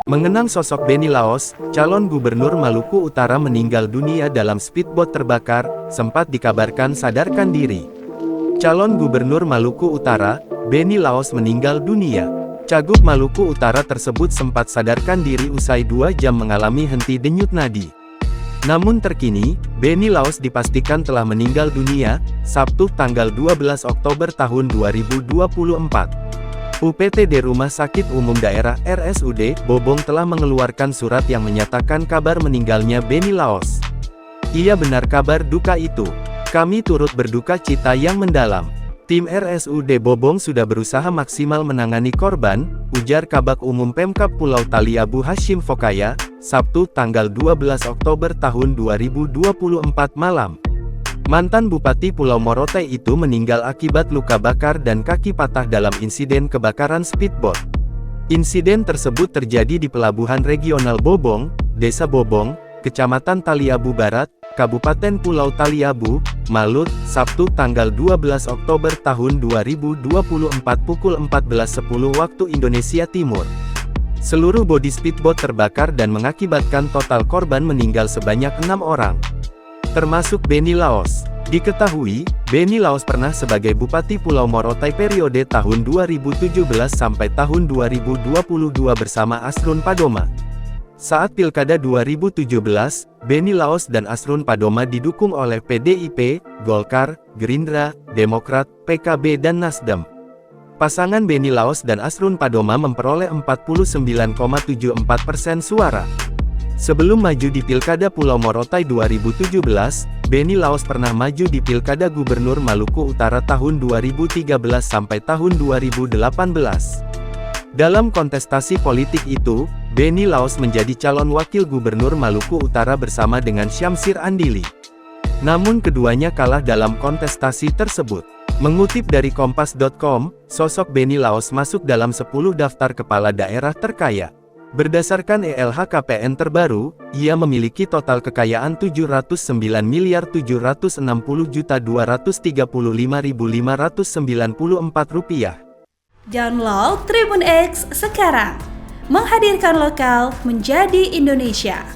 Mengenang sosok Benny Laos, calon gubernur Maluku Utara meninggal dunia dalam speedboat terbakar, sempat dikabarkan sadarkan diri. Calon gubernur Maluku Utara, Benny Laos meninggal dunia. Cagup Maluku Utara tersebut sempat sadarkan diri usai 2 jam mengalami henti denyut nadi. Namun terkini, Benny Laos dipastikan telah meninggal dunia, Sabtu tanggal 12 Oktober tahun 2024. UPTD Rumah Sakit Umum Daerah RSUD Bobong telah mengeluarkan surat yang menyatakan kabar meninggalnya Benny Laos. Ia benar kabar duka itu. Kami turut berduka cita yang mendalam. Tim RSUD Bobong sudah berusaha maksimal menangani korban, ujar Kabag Umum Pemkab Pulau Taliabu Hashim Fokaya, Sabtu tanggal 12 Oktober tahun 2024 malam. Mantan Bupati Pulau Morotai itu meninggal akibat luka bakar dan kaki patah dalam insiden kebakaran speedboat. Insiden tersebut terjadi di Pelabuhan Regional Bobong, Desa Bobong, Kecamatan Taliabu Barat, Kabupaten Pulau Taliabu, Malut, Sabtu tanggal 12 Oktober tahun 2024 pukul 14.10 waktu Indonesia Timur. Seluruh bodi speedboat terbakar dan mengakibatkan total korban meninggal sebanyak 6 orang. Termasuk Benny Laos. Diketahui, Benny Laos pernah sebagai Bupati Pulau Morotai periode tahun 2017 sampai tahun 2022 bersama Asrun Padoma. Saat Pilkada 2017, Benny Laos dan Asrun Padoma didukung oleh PDIP, Golkar, Gerindra, Demokrat, PKB dan Nasdem. Pasangan Benny Laos dan Asrun Padoma memperoleh 49,74% suara. Sebelum maju di Pilkada Pulau Morotai 2017, Benny Laos pernah maju di Pilkada Gubernur Maluku Utara tahun 2013 sampai tahun 2018. Dalam kontestasi politik itu, Benny Laos menjadi calon wakil gubernur Maluku Utara bersama dengan Syamsir Andili. Namun keduanya kalah dalam kontestasi tersebut. Mengutip dari Kompas.com, sosok Benny Laos masuk dalam 10 daftar kepala daerah terkaya. Berdasarkan ELHKPN terbaru, ia memiliki total kekayaan Rp709.230.554. Download Tribun X sekarang, menghadirkan lokal menjadi Indonesia.